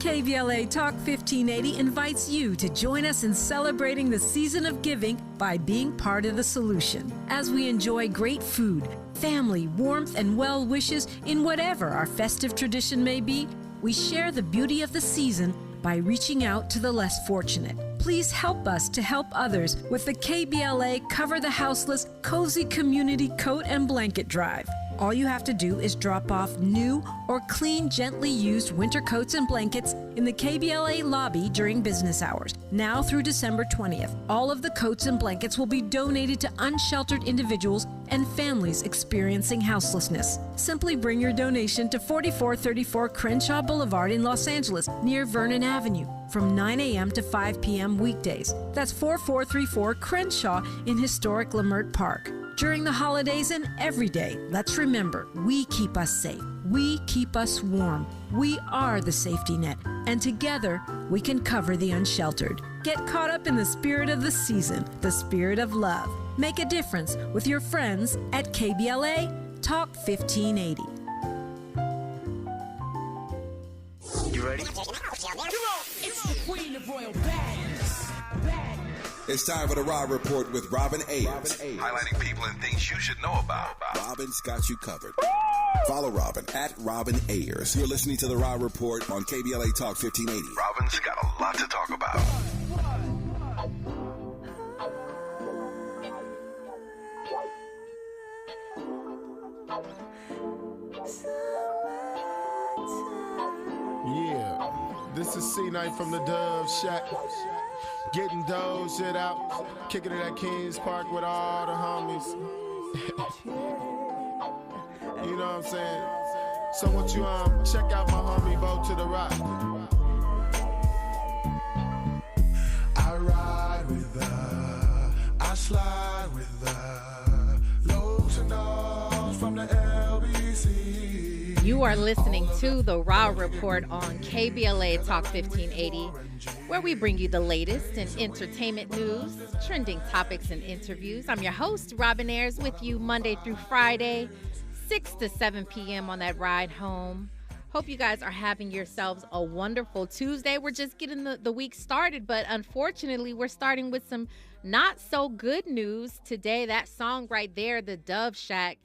KBLA Talk 1580 invites you to join us in celebrating the season of giving by being part of the solution. As we enjoy great food, family, warmth, and well wishes in whatever our festive tradition may be, we share the beauty of the season by reaching out to the less fortunate. Please help us to help others with the KBLA Cover the Houseless Cozy Community Coat and Blanket Drive. All you have to do is drop off new or clean, gently used winter coats and blankets in the KBLA lobby during business hours. Now through December 20th, all of the coats and blankets will be donated to unsheltered individuals and families experiencing houselessness. Simply bring your donation to 4434 Crenshaw Boulevard in Los Angeles, near Vernon Avenue, from 9 a.m. to 5 p.m. weekdays. That's 4434 Crenshaw in historic Leimert Park. During the holidays and every day, let's remember, we keep us safe. We keep us warm. We are the safety net, and together we can cover the unsheltered. Get caught up in the spirit of the season, the spirit of love. Make a difference with your friends at KBLA Talk 1580. You ready? Come on! It's the queen of royal badness. It's time for the Raw Report with Robin Ayers. Highlighting people and things you should know about. Robin's got you covered. Follow Robin at Robin Ayers. You're listening to the Raw Report on KBLA Talk 1580. Robin's got a lot to talk about. Yeah, this is C-Night from the Dove Shack. Getting those shit out, kicking it at Kings Park with all the homies. You know what I'm saying? So won't you check out my homie Bo to the Rock. I ride with her, I slide with her, low to nose from the LBC. You are listening to the Raw Report on KBLA Talk 1580, where we bring you the latest in entertainment news, trending topics, and interviews. I'm your host, Robin Ayers, with you Monday through Friday, 6 to 7 p.m. on that ride home. Hope you guys are having yourselves a wonderful Tuesday. We're just getting the week started, but unfortunately, we're starting with some not so good news today. That song right there, The Dove Shack,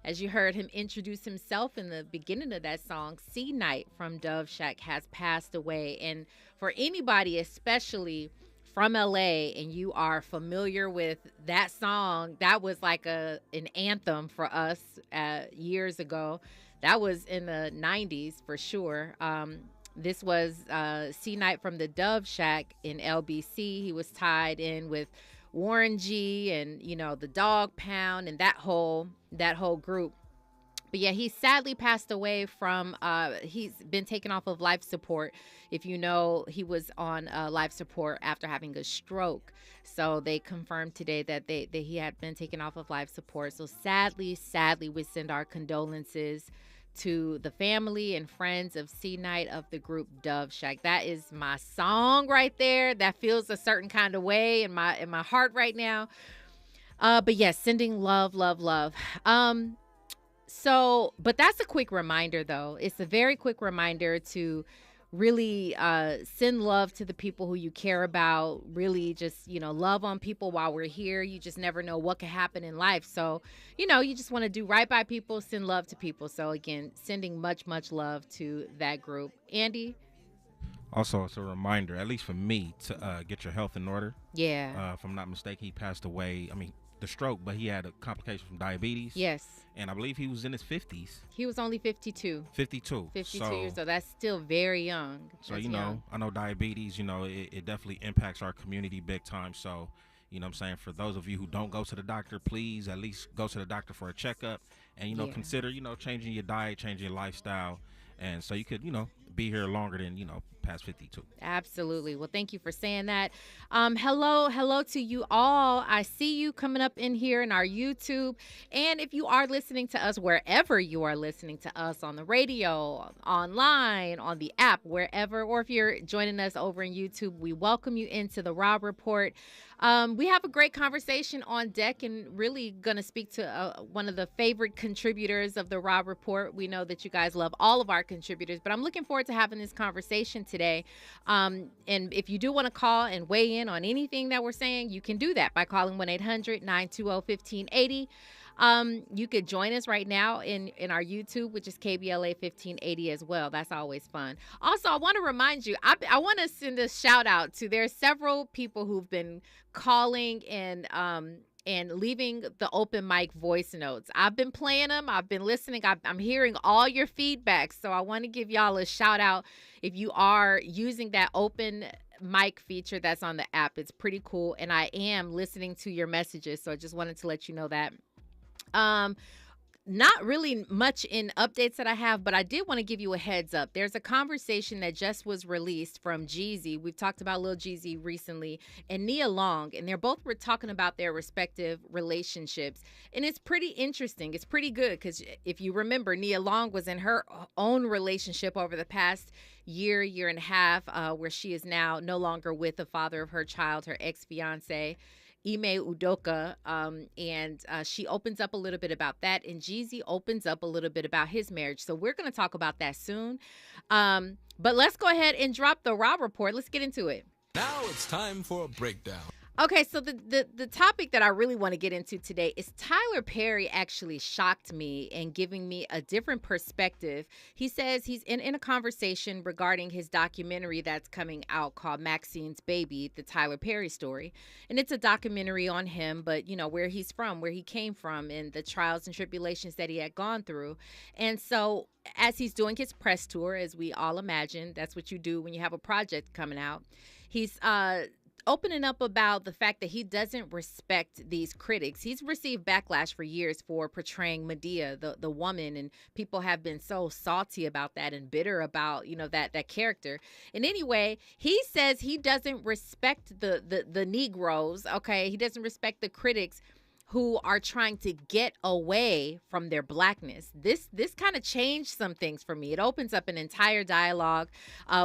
as you heard him introduce himself in the beginning of that song, C-Night from Dove Shack has passed away. And for anybody, especially from LA, and you are familiar with that song, that was like an anthem for us years ago. That was in the 90s for sure. This was C-Night from the Dove Shack in LBC. He was tied in with Warren G and, you know, the Dog Pound and that whole group. But yeah, he sadly passed away from, he's been taken off of life support. If you know, he was on life support after having a stroke. So they confirmed today that he had been taken off of life support. So sadly, we send our condolences to the family and friends of C-Night of the group Dove Shack. That is my song right there. That feels a certain kind of way in my heart right now. But yes, sending love. But that's a quick reminder, though. It's a very quick reminder to really send love to the people who you care about. Really just, love on people while we're here. You just never know what could happen in life. So, you just want to do right by people, send love to people. So, again, sending much love to that group. Andy? Also, it's a reminder, at least for me, to get your health in order. Yeah. If I'm not mistaken, he passed away. The stroke, but he had a complication from diabetes. Yes. And I believe he was in his 50s. He was only 52. 52. 52 years old. That's still very young. So, I know diabetes, it definitely impacts our community big time. So, what I'm saying, for those of you who don't go to the doctor, please at least go to the doctor for a checkup and, consider, changing your diet, changing your lifestyle. And so you could, be here longer than, past 52. Absolutely. Well, thank you for saying that. Hello to you all. I see you coming up in here in our YouTube. And if you are listening to us wherever you are listening to us, on the radio, online, on the app, wherever, or if you're joining us over in YouTube, we welcome you into the Rob Report. We have a great conversation on deck and really going to speak to one of the favorite contributors of the Raw Report. We know that you guys love all of our contributors, but I'm looking forward to having this conversation today. And if you do want to call and weigh in on anything that we're saying, you can do that by calling 1-800-920-1580. You could join us right now in our YouTube, which is KBLA 1580 as well. That's always fun. Also, I want to remind you, I want to send a shout out to, there's several people who've been calling and leaving the open mic voice notes. I've been playing them. I've been listening. I'm hearing all your feedback. So I want to give y'all a shout out if you are using that open mic feature that's on the app. It's pretty cool. And I am listening to your messages. So I just wanted to let you know that. Not really much in updates that I have, but I did want to give you a heads up. There's a conversation that just was released from Jeezy. We've talked about Lil Jeezy recently and Nia Long, and they're both talking about their respective relationships. And it's pretty interesting. It's pretty good because if you remember, Nia Long was in her own relationship over the past year and a half, where she is now no longer with the father of her child, her ex-fiance, Ime Udoka, and she opens up a little bit about that, and Jeezy opens up a little bit about his marriage. So we're going to talk about that soon. But let's go ahead and drop the Raw Report. Let's get into it. Now it's time for a breakdown. Okay, so the topic that I really want to get into today is Tyler Perry actually shocked me and giving me a different perspective. He says he's in a conversation regarding his documentary that's coming out called Maxine's Baby, the Tyler Perry story. And it's a documentary on him, but, you know, where he's from, where he came from, and the trials and tribulations that he had gone through. And so as he's doing his press tour, as we all imagine, that's what you do when you have a project coming out, he's opening up about the fact that he doesn't respect these critics. He's received backlash for years for portraying Madea, the woman, and people have been so salty about that and bitter about, you know, that character. And anyway, he says he doesn't respect the Negroes, okay? He doesn't respect the critics who are trying to get away from their blackness. This kind of changed some things for me. It opens up an entire dialogue.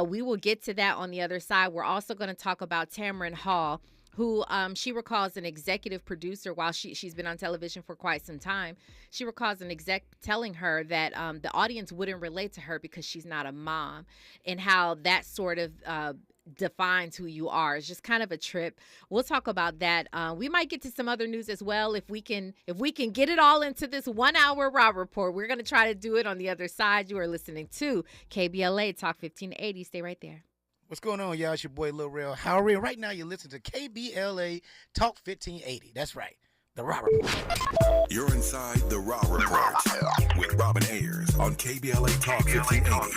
We will get to that on the other side. We're also going to talk about Tamron Hall, who she recalls an executive producer while she's been on television for quite some time. She recalls an exec telling her that the audience wouldn't relate to her because she's not a mom, and how that sort of defines who you are. It's just kind of a trip. We'll talk about that. We might get to some other news as well if we can get it all into this 1 hour Raw Report. We're going to try to do it on the other side. You are listening to KBLA Talk 1580. Stay right there. What's going on, y'all? It's your boy Lil Real Howery. Right now you're listening to KBLA Talk 1580. That's right. The Raw Report. You're inside the Raw Report with Robin Ayers on KBLA Talk 1580.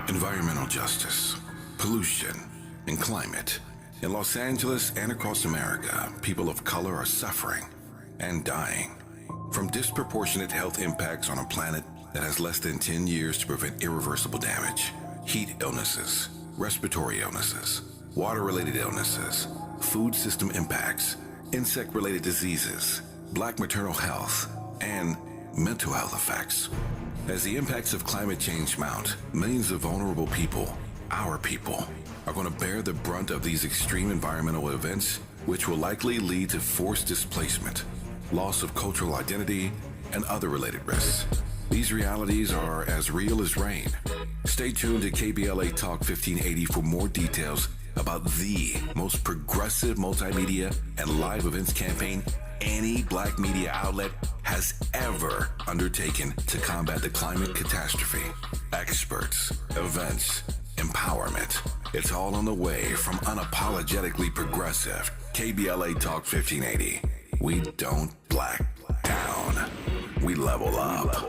Environmental justice, pollution, and climate. In Los Angeles and across America, people of color are suffering and dying from disproportionate health impacts on a planet that has less than 10 years to prevent irreversible damage. Heat illnesses, respiratory illnesses, water-related illnesses, food system impacts, insect-related diseases, black maternal health, and mental health effects. As the impacts of climate change mount, millions of vulnerable people, our people, are going to bear the brunt of these extreme environmental events, which will likely lead to forced displacement, loss of cultural identity, and other related risks. These realities are as real as rain. Stay tuned to KBLA Talk 1580 for more details about the most progressive multimedia and live events campaign any black media outlet has ever undertaken to combat the climate catastrophe. Experts, events, empowerment. It's all on the way from unapologetically progressive KBLA Talk 1580. We don't black down. We level up.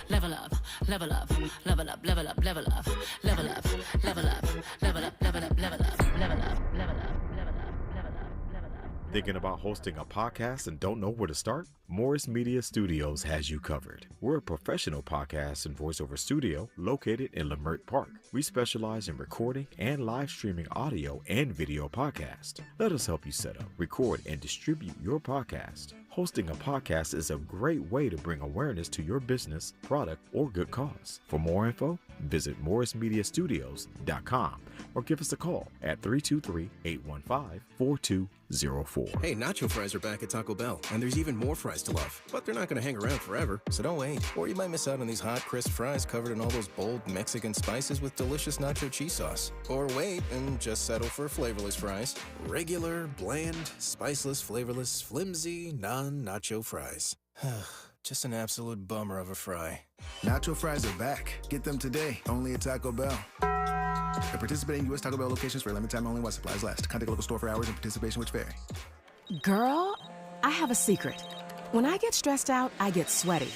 Level up, level up, level up, level up, level up, level up, level up, level up, level up, level up, level up, level up. Thinking about hosting a podcast and don't know where to start? Morris Media Studios has you covered. We're a professional podcast and voiceover studio located in Leimert Park. We specialize in recording and live streaming audio and video podcasts. Let us help you set up, record, and distribute your podcast. Hosting a podcast is a great way to bring awareness to your business, product, or good cause. For more info, visit morrismediastudios.com or give us a call at 323-815-4204. Hey, nacho fries are back at Taco Bell, and there's even more fries to love. But they're not going to hang around forever, so don't wait. Or you might miss out on these hot, crisp fries covered in all those bold Mexican spices with delicious nacho cheese sauce. Or wait and just settle for flavorless fries. Regular, bland, spiceless, flavorless, flimsy, non-nacho fries. Just an absolute bummer of a fry. Nacho fries are back. Get them today, only at Taco Bell. At participating U.S. Taco Bell locations for a limited time only while supplies last. Contact a local store for hours and participation which vary. Girl, I have a secret. When I get stressed out, I get sweaty.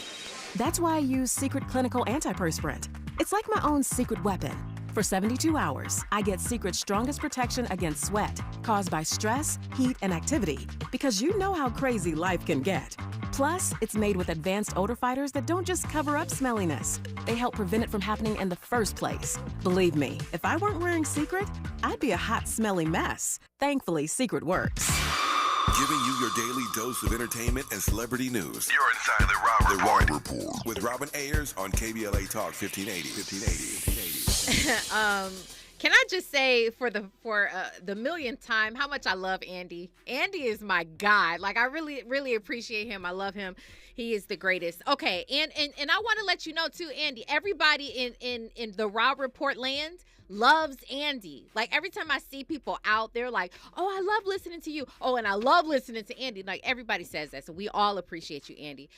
That's why I use Secret Clinical Antiperspirant. It's like my own secret weapon. For 72 hours, I get Secret's strongest protection against sweat caused by stress, heat, and activity, because you know how crazy life can get. Plus, it's made with advanced odor fighters that don't just cover up smelliness. They help prevent it from happening in the first place. Believe me, if I weren't wearing Secret, I'd be a hot, smelly mess. Thankfully, Secret works. Giving you your daily dose of entertainment and celebrity news. You're inside the Rob Report. With Robin Ayers on KBLA Talk 1580. Can I just say for the millionth time how much I love Andy. Andy is my guy. Like, I really, really appreciate him. I love him. He is the greatest. Okay, and I want to let you know too, Andy, everybody in the Rob Report land loves Andy. Like, every time I see people out there like, oh, I love listening to you. Oh, and I love listening to Andy. Like, everybody says that. So we all appreciate you, Andy.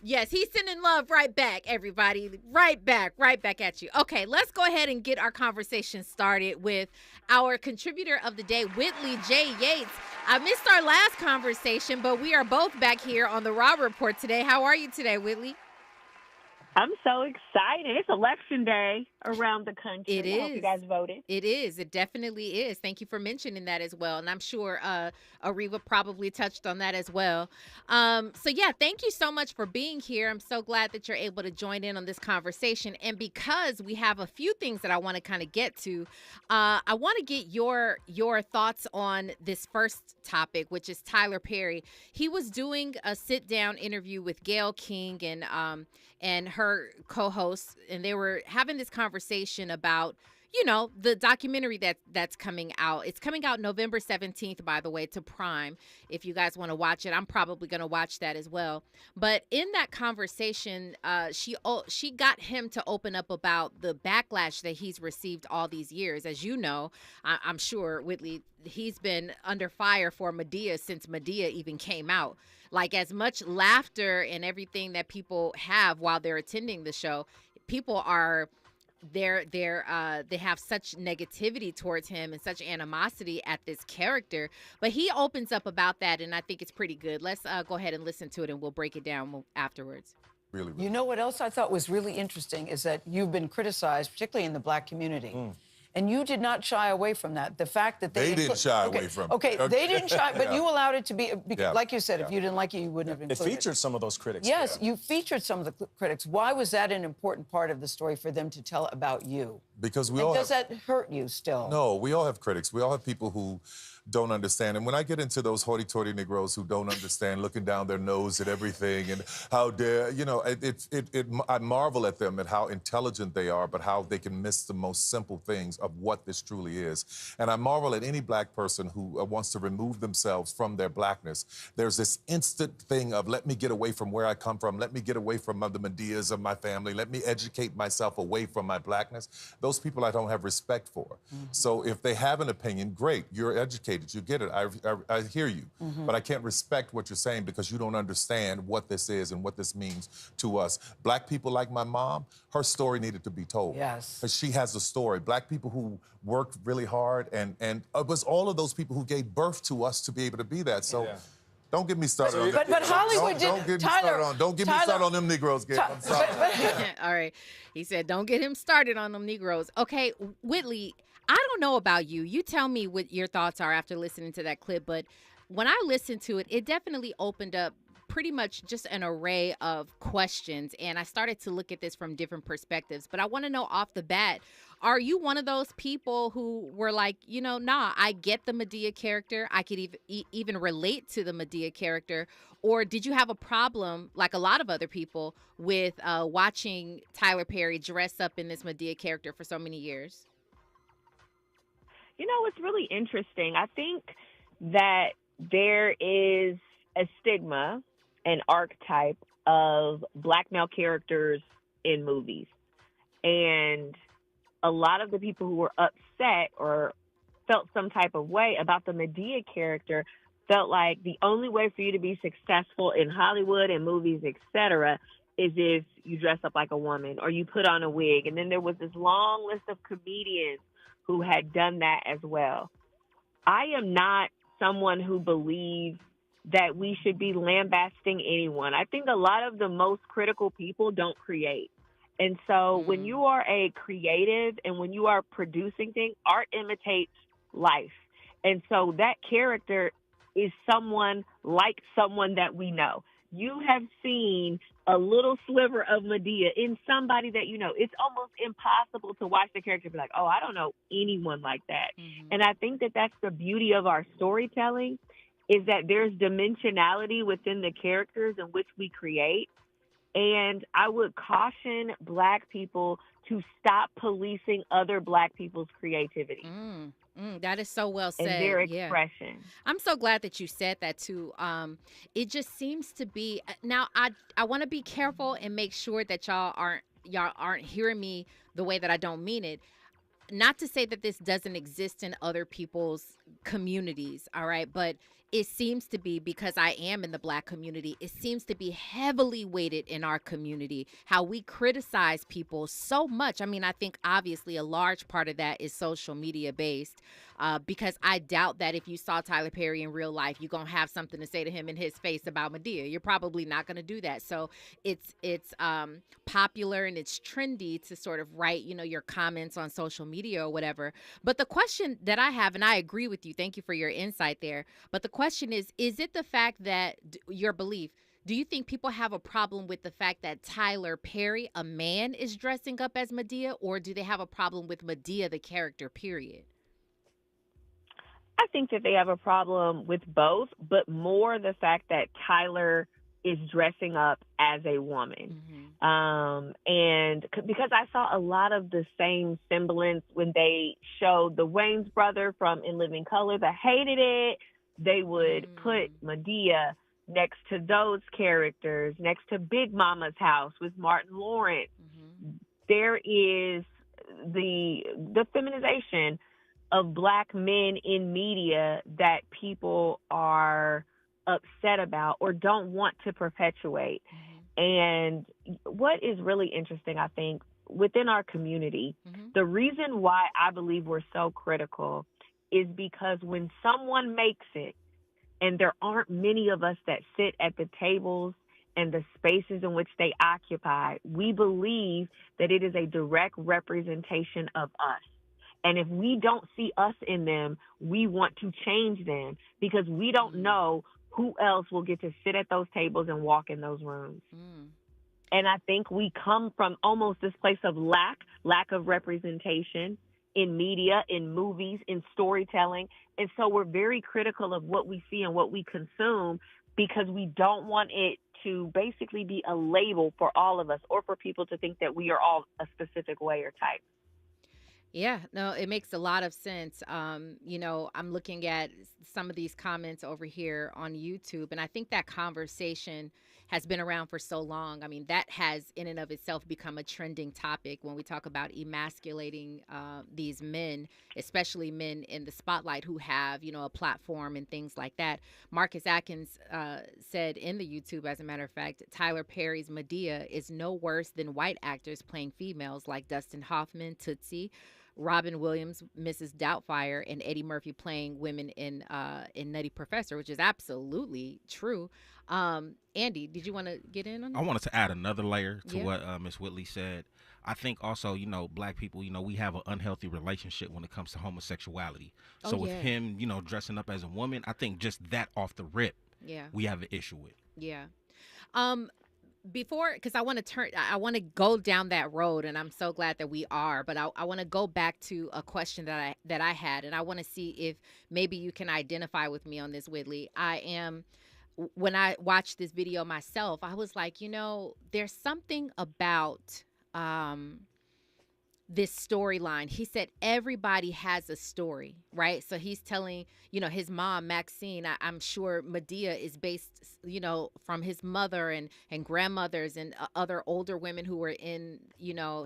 Yes, he's sending love right back, everybody. Right back at you. Okay, let's go ahead and get our conversation started with our contributor of the day, Whitley J. Yates. I missed our last conversation, but we are both back here on the Rob Report today. How are you today, Whitley? I'm so excited. It's election day around the country. It is. I hope you guys voted. It is. It definitely is. Thank you for mentioning that as well. And I'm sure Ariva probably touched on that as well. So, yeah, thank you so much for being here. I'm so glad that you're able to join in on this conversation. And because we have a few things that I want to kind of get to, I want to get your thoughts on this first topic, which is Tyler Perry. He was doing a sit-down interview with Gayle King and her co-host, and they were having this conversation about, you know, the documentary that's coming out. It's coming out November 17th, by the way, to Prime. If you guys want to watch it, I'm probably going to watch that as well. But in that conversation, she got him to open up about the backlash that he's received all these years. As you know, I'm sure, Whitley, he's been under fire for Madea since Madea even came out. Like, as much laughter and everything that people have while they're attending the show, people are they have such negativity towards him and such animosity at this character. But he opens up about that, and I think it's pretty good. Let's go ahead and listen to it, and we'll break it down afterwards. Really. You know what else I thought was really interesting is that you've been criticized, particularly in the black community. And you did not shy away from that. The fact that they didn't shy away from it. Okay, they didn't shy, but you allowed it to be, because, like you said, Yeah. if you didn't like it, you wouldn't have included it. It featured some of those critics. Yes, you featured some of the critics. Why was that an important part of the story for them to tell about you? Because we And all does have, that hurt you still? No, we all have critics. We all have people who don't understand. And when I get into those hoity-toity Negroes who don't understand, looking down their nose at everything and how dare, you know, I marvel at them at how intelligent they are, but how they can miss the most simple things of what this truly is. And I marvel at any black person who wants to remove themselves from their blackness. There's this instant thing of, let me get away from where I come from. Let me get away from the Medeas of my family. Let me educate myself away from my blackness. Those people I don't have respect for. So if they have an opinion, great, you're educated. You get it. I hear you. But I can't respect what you're saying because you don't understand what this is and what this means to us. Black people like my mom, her story needed to be told. Yes. Because she has a story. Black people who worked really hard, and it was all of those people who gave birth to us to be able to be that. So don't get me started on that. But Hollywood don't did. get me started on. Don't get me started on them Negroes, Gail. I'm sorry. All right. He said, don't get him started on them Negroes. Okay, Whitley, I don't know about you. You tell me what your thoughts are after listening to that clip. But when I listened to it, it definitely opened up pretty much just an array of questions, and I started to look at this from different perspectives. But I want to know off the bat, are you one of those people who were like, nah, I get the Madea character. I could even relate to the Madea character. Or did you have a problem, like a lot of other people, with watching Tyler Perry dress up in this Madea character for so many years? It's really interesting. I think that there is a stigma, an archetype of Black male characters in movies. And a lot of the people who were upset or felt some type of way about the Madea character felt like the only way for you to be successful in Hollywood and movies, etc., is if you dress up like a woman or you put on a wig. And then there was this long list of comedians who had done that as well. I am not someone who believes that we should be lambasting anyone. I think a lot of the most critical people don't create. And so when you are a creative and when you are producing things, art imitates life. And so that character is someone like someone that we know. You have seen a little sliver of Madea in somebody that you know. It's almost impossible to watch the character and be like, oh, I don't know anyone like that. Mm-hmm. And I think that that's the beauty of our storytelling, is that there's dimensionality within the characters in which we create. And I would caution Black people to stop policing other Black people's creativity. That is so well said. And their expression. Yeah. I'm so glad that you said that too. It just seems to be now. I want to be careful and make sure that y'all aren't hearing me the way that I don't mean it. Not to say that this doesn't exist in other people's communities, all right? But it seems to be, because I am in the Black community, it seems to be heavily weighted in our community, how we criticize people so much. I mean, I think obviously a large part of that is social media based, because I doubt that if you saw Tyler Perry in real life, you're going to have something to say to him in his face about Madea. You're probably not going to do that. So it's popular and it's trendy to sort of write, your comments on social media or whatever. But the question that I have, and I agree with you, thank you for your insight there, but the question is it the fact that your belief, do you think people have a problem with the fact that Tyler Perry, a man, is dressing up as Madea, or do they have a problem with Madea, the character, period? I think that they have a problem with both, but more the fact that Tyler is dressing up as a woman. Mm-hmm. And because I saw a lot of the same semblance when they showed the Wayans brother from In Living Color that hated it. They would put Madea next to those characters, next to Big Mama's House with Martin Lawrence. Mm-hmm. There is the feminization of Black men in media that people are upset about or don't want to perpetuate. Mm-hmm. And what is really interesting, I think, within our community, the reason why I believe we're so critical is because when someone makes it, and there aren't many of us that sit at the tables and the spaces in which they occupy, we believe that it is a direct representation of us. And if we don't see us in them, we want to change them because we don't know who else will get to sit at those tables and walk in those rooms. And I think we come from almost this place of lack of representation in media, in movies, in storytelling. And so we're very critical of what we see and what we consume because we don't want it to basically be a label for all of us or for people to think that we are all a specific way or type. Yeah, no, it makes a lot of sense. I'm looking at some of these comments over here on YouTube, and I think that conversation has been around for so long. I mean, that has in and of itself become a trending topic when we talk about emasculating these men, especially men in the spotlight who have, a platform and things like that. Marcus Atkins said in the YouTube, as a matter of fact, Tyler Perry's Madea is no worse than white actors playing females like Dustin Hoffman, Tootsie, Robin Williams, Mrs. Doubtfire, and Eddie Murphy playing women in Nutty Professor, which is absolutely true. Andy, did you want to get in on that? I wanted to add another layer to what Ms. Whitley said. I think also, Black people, we have an unhealthy relationship when it comes to homosexuality. So with him, dressing up as a woman, I think just that off the rip, we have an issue with. Yeah. Before, because I want to go down that road, and I'm so glad that we are. But I want to go back to a question that I had, and I want to see if maybe you can identify with me on this, Whitley. When I watched this video myself, I was like, there's something about this storyline. He said everybody has a story, right? So he's telling, his mom, Maxine, I'm sure Madea is based, from his mother and grandmothers and other older women who were in,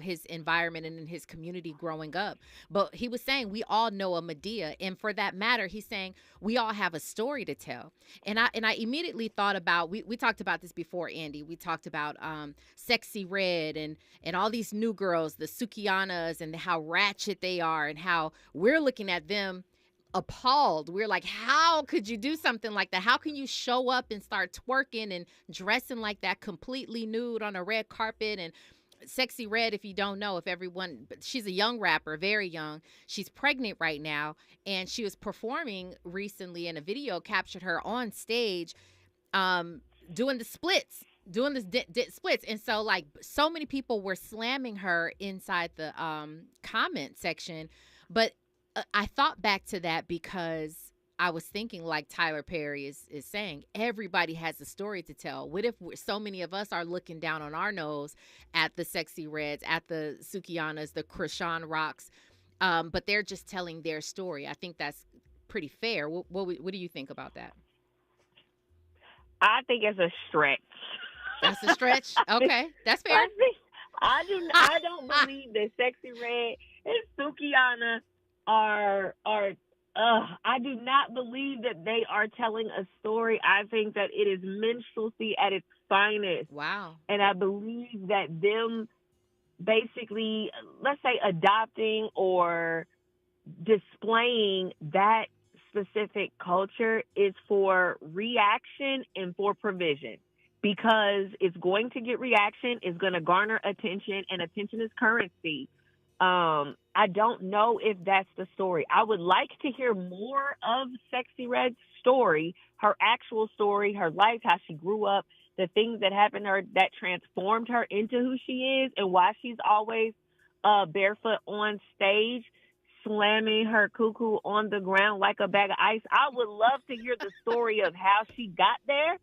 his environment and in his community growing up. But he was saying we all know a Madea. And for that matter, he's saying we all have a story to tell. And I immediately thought about, we talked about this before, Andy. We talked about Sexy Red and all these new girls, the Sukianas, and how ratchet they are, and how we're looking at them appalled. We're like, how could you do something like that? How can you show up and start twerking and dressing like that, completely nude on a red carpet? And Sexy Red, if you don't know, but she's a young rapper, very young. She's pregnant right now, and she was performing recently, and a video captured her on stage doing the splits. Doing this splits. And so, like, so many people were slamming her inside the comment section. But I thought back to that because I was thinking, like Tyler Perry is saying, everybody has a story to tell. What if so many of us are looking down on our nose at the Sexy Reds, at the Sukianas, the Krishan Rocks, but they're just telling their story? I think that's pretty fair. What do you think about that? I think it's a stretch. That's a stretch. Okay, that's fair. I don't believe that Sexy Red and Sukiana are. I do not believe that they are telling a story. I think that it is minstrelsy at its finest. Wow. And I believe that them basically, let's say, adopting or displaying that specific culture is for reaction and for provision. Because it's going to get reaction, it's going to garner attention, and attention is currency. I don't know if that's the story. I would like to hear more of Sexy Red's story, her actual story, her life, how she grew up, the things that happened to her that transformed her into who she is, and why she's always barefoot on stage, slamming her cuckoo on the ground like a bag of ice. I would love to hear the story of how she got there.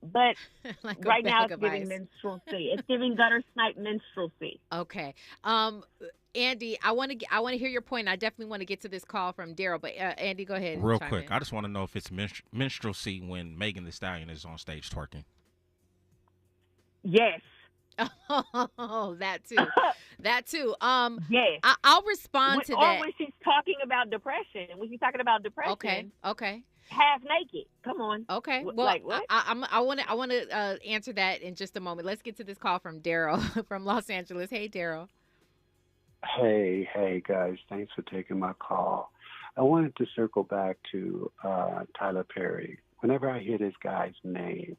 But like right now it's giving minstrelsy. It's giving gutter snipe minstrelsy. Okay. Andy, I want to hear your point. I definitely want to get to this call from Daryl, but Andy, go ahead. Real quick, I just want to know if it's minstrelsy when Megan Thee Stallion is on stage twerking. Yes. Oh, that too. That too. Yes. I'll respond to that. Or when she's talking about depression. When she's talking about depression. Okay. Half naked. Come on. Okay. Well, like what? I want to answer that in just a moment. Let's get to this call from Daryl from Los Angeles. Hey, Daryl. Hey, guys. Thanks for taking my call. I wanted to circle back to Tyler Perry. Whenever I hear this guy's name,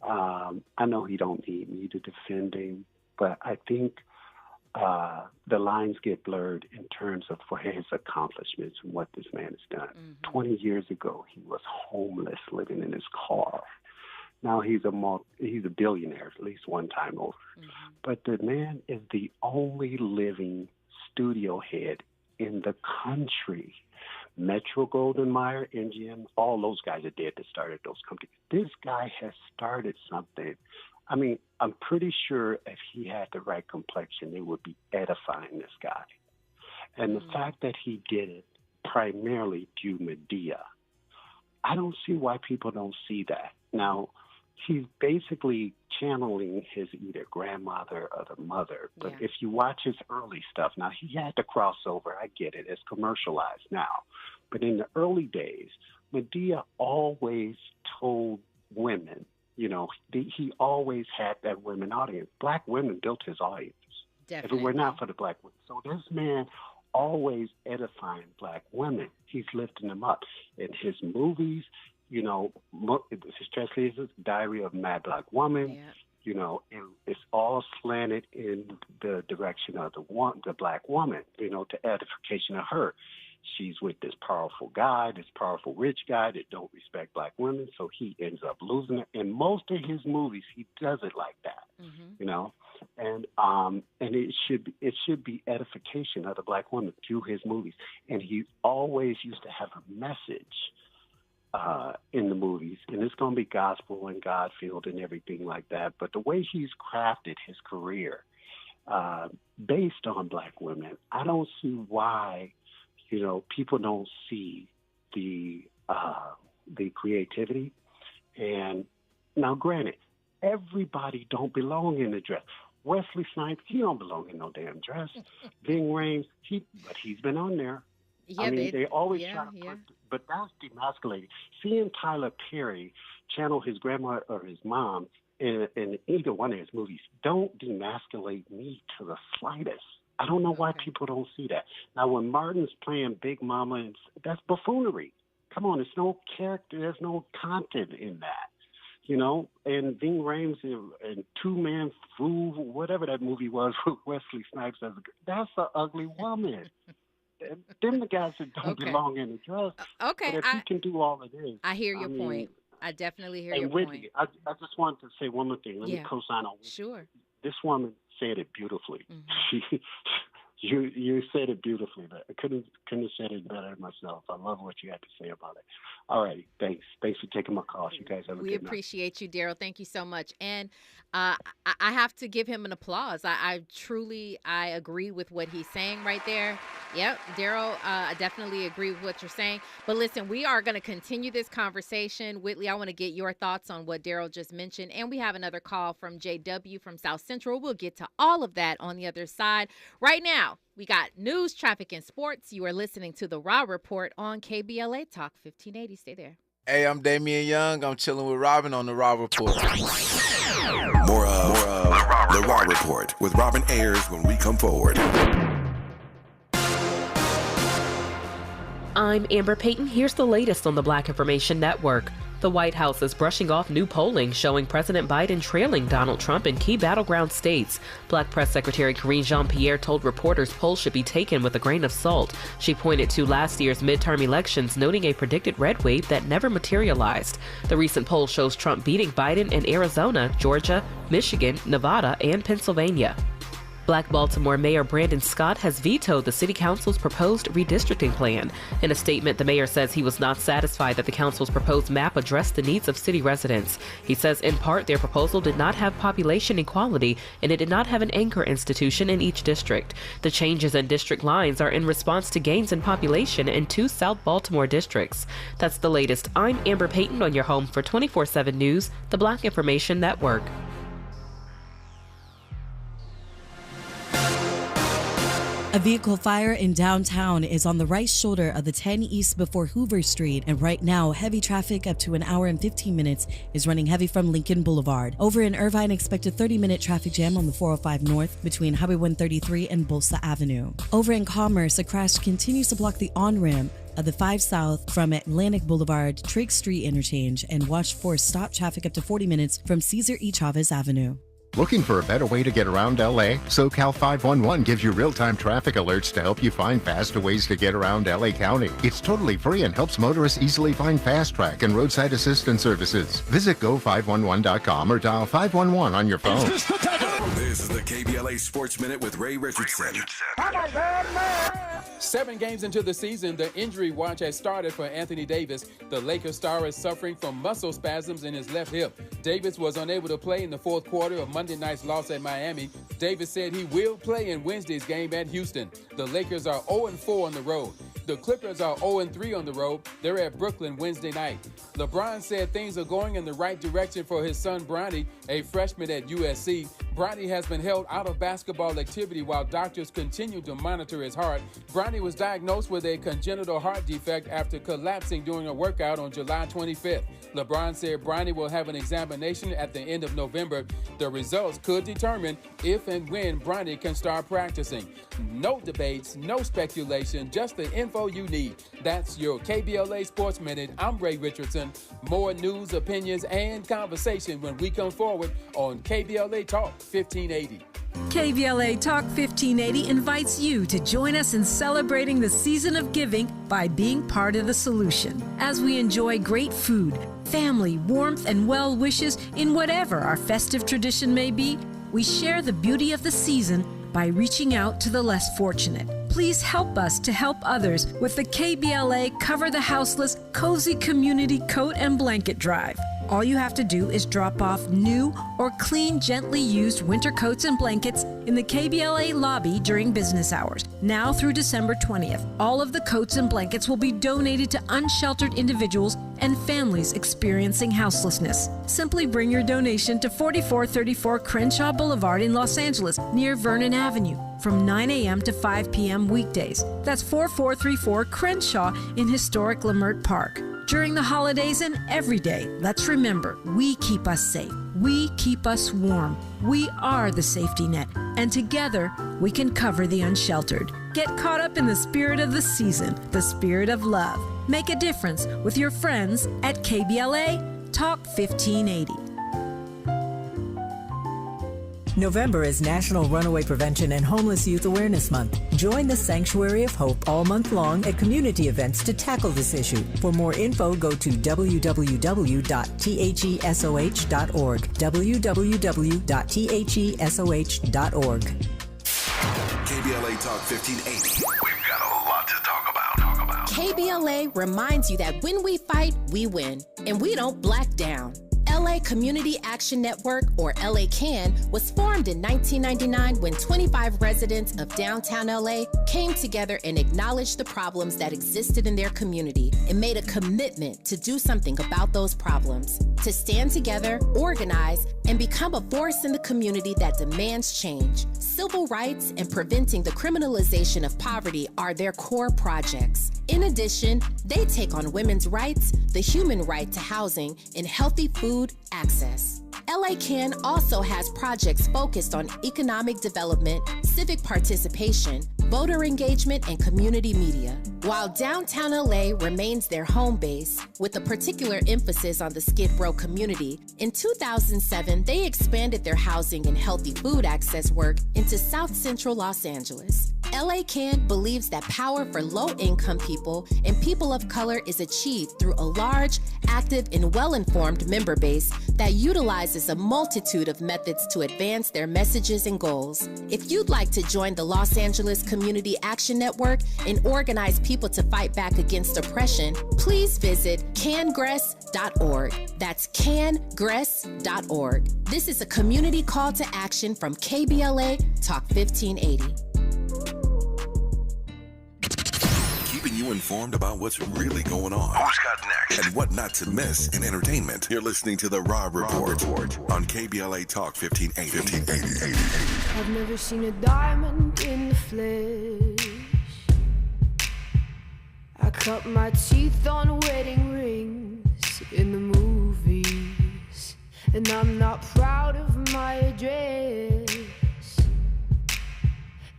I know he don't need me to defend him, but I think the lines get blurred in terms of for his accomplishments and what this man has done. Mm-hmm. 20 years ago, he was homeless, living in his car. Now he's a billionaire, at least one time over. Mm-hmm. But the man is the only living studio head in the country. Metro Goldwyn Mayer, MGM, all those guys are dead that started those companies. This guy has started something. I mean, I'm pretty sure if he had the right complexion, it would be edifying this guy. And the fact that he did it primarily due Madea, I don't see why people don't see that. Now, he's basically channeling his either grandmother or the mother. But if you watch his early stuff, now he had to cross over. I get it. It's commercialized now. But in the early days, Madea always told women, he always had that women audience. Black women built his audience. Definitely. If it were not for the black women. So this man always edifying black women. He's lifting them up. In his movies, his translation, Diary of a Mad Black Woman, it's all slanted in the direction of the black woman, to edification of her. she's with this powerful guy, this powerful rich guy that don't respect black women, so he ends up losing it. In most of his movies, he does it like that, you know. And it should be edification of the black woman through his movies. And he always used to have a message in the movies, and it's going to be gospel and God-filled and everything like that. But the way he's crafted his career based on black women, I don't see why, you know, people don't see the creativity. And now, granted, everybody don't belong in the dress. Wesley Snipes, he don't belong in no damn dress. Ving Rhames, but he's been on there. Yeah, I mean, they always try to put, but that's demasculating. Seeing Tyler Perry channel his grandma or his mom in either one of his movies don't demasculate me to the slightest. I don't know why people don't see that. Now, when Martin's playing Big Mama, that's buffoonery. Come on, there's no character, there's no content in that. You know, and Ving Rhames and Two Man Fool, whatever that movie was with Wesley Snipes, that's an ugly woman. Them the guys that don't belong in the dress. Okay. But if he can do all of this. I hear your point. I definitely hear your Whitney, point. I just wanted to say one more thing. Let me co-sign on Whitney. Sure. This woman said it beautifully. You said it beautifully. I couldn't have said it better myself. I love what you had to say about it. All right, thanks. Thanks for taking my call. You guys have a good night. We appreciate you, Daryl. Thank you so much. And I have to give him an applause. I truly agree with what he's saying right there. Yep, Daryl, I definitely agree with what you're saying. But listen, we are going to continue this conversation. Whitley, I want to get your thoughts on what Daryl just mentioned. And we have another call from JW from South Central. We'll get to all of that on the other side. Right now, we got news, traffic, and sports. You are listening to the Raw Report on KBLA Talk 1580. Stay there. Hey, I'm Damian Young. I'm chilling with Robin on the Raw Report. More of the Raw Report with Robin Ayers when we come forward. I'm Amber Payton. Here's the latest on the Black Information Network. The White House is brushing off new polling showing President Biden trailing Donald Trump in key battleground states. Black Press Secretary Karine Jean-Pierre told reporters polls should be taken with a grain of salt. She pointed to last year's midterm elections, noting a predicted red wave that never materialized. The recent poll shows Trump beating Biden in Arizona, Georgia, Michigan, Nevada, and Pennsylvania. Black Baltimore Mayor Brandon Scott has vetoed the city council's proposed redistricting plan. In a statement, the mayor says he was not satisfied that the council's proposed map addressed the needs of city residents. He says in part their proposal did not have population equality and it did not have an anchor institution in each district. The changes in district lines are in response to gains in population in 2 South Baltimore districts. That's the latest. I'm Amber Payton on your home for 24/7 News, the Black Information Network. A vehicle fire in downtown is on the right shoulder of the 10 East before Hoover Street, and right now, heavy traffic up to an hour and 15 minutes is running heavy from Lincoln Boulevard. Over in Irvine, expect a 30-minute traffic jam on the 405 North between Highway 133 and Bolsa Avenue. Over in Commerce, a crash continues to block the on-ramp of the 5 South from Atlantic Boulevard, Trigg Street interchange, and watch for stop traffic up to 40 minutes from Cesar E. Chavez Avenue. Looking for a better way to get around LA? SoCal 511 gives you real-time traffic alerts to help you find faster ways to get around LA County. It's totally free and helps motorists easily find fast track and roadside assistance services. Visit go511.com or dial 511 on your phone. This is the KBLA Sports Minute with Ray Richardson. 7 games into the season, the injury watch has started for Anthony Davis. The Lakers star is suffering from muscle spasms in his left hip. Davis was unable to play in the fourth quarter of Monday night's loss at Miami. Davis said he will play in Wednesday's game at Houston. The Lakers are 0-4 on the road. The Clippers are 0-3 on the road. They're at Brooklyn Wednesday night. LeBron said things are going in the right direction for his son Bronny, a freshman at USC. Bronny has been held out of basketball activity while doctors continue to monitor his heart. Bronny was diagnosed with a congenital heart defect after collapsing during a workout on July 25th. LeBron said Bronny will have an examination at the end of November. The results could determine if and when Bronny can start practicing. No debates, no speculation, just the info you need. That's your KBLA Sports Minute. I'm Ray Richardson. More news, opinions, and conversation when we come forward on KBLA Talk 1580. KBLA Talk 1580 invites you to join us in celebrating the season of giving by being part of the solution. As we enjoy great food, family, warmth, and well wishes in whatever our festive tradition may be, we share the beauty of the season by reaching out to the less fortunate. Please help us to help others with the KBLA Cover the Houseless Cozy Community Coat and Blanket Drive. All you have to do is drop off new or clean, gently used winter coats and blankets in the KBLA lobby during business hours, now through December 20th. All of the coats and blankets will be donated to unsheltered individuals and families experiencing houselessness. Simply bring your donation to 4434 Crenshaw Boulevard in Los Angeles, near Vernon Avenue, from 9 a.m. to 5 p.m. weekdays. That's 4434 Crenshaw in historic Leimert Park. During the holidays and every day, let's remember, we keep us safe. We keep us warm. We are the safety net, and together we can cover the unsheltered. Get caught up in the spirit of the season, the spirit of love. Make a difference with your friends at KBLA Talk 1580. November is National Runaway Prevention and Homeless Youth Awareness Month. Join the Sanctuary of Hope all month long at community events to tackle this issue. For more info, go to www.thesoh.org. www.thesoh.org. KBLA Talk 1580. We've got a lot to talk about. KBLA reminds you that when we fight, we win, and we don't black down. LA Community Action Network, or LA CAN, was formed in 1999 when 25 residents of downtown LA came together and acknowledged the problems that existed in their community and made a commitment to do something about those problems, to stand together, organize, and become a force in the community that demands change. Civil rights and preventing the criminalization of poverty are their core projects. In addition, they take on women's rights, the human right to housing, and healthy food access. LA CAN also has projects focused on economic development, civic participation, voter engagement, and community media. While downtown LA remains their home base, with a particular emphasis on the Skid Row community, in 2007 they expanded their housing and healthy food access work into South Central Los Angeles. LA CAN believes that power for low-income people and people of color is achieved through a large, active, and well-informed member base that utilizes a multitude of methods to advance their messages and goals. If you'd like to join the Los Angeles Community Action Network and organize people to fight back against oppression, please visit cangress.org. That's cangress.org. This is a community call to action from KBLA Talk 1580. Keeping you informed about what's really going on. Who's got next? And what not to miss in entertainment. You're listening to The Rob Report on KBLA Talk 1580. I've never seen a diamond in the flesh. I cut my teeth on wedding rings in the movies, and I'm not proud of my address.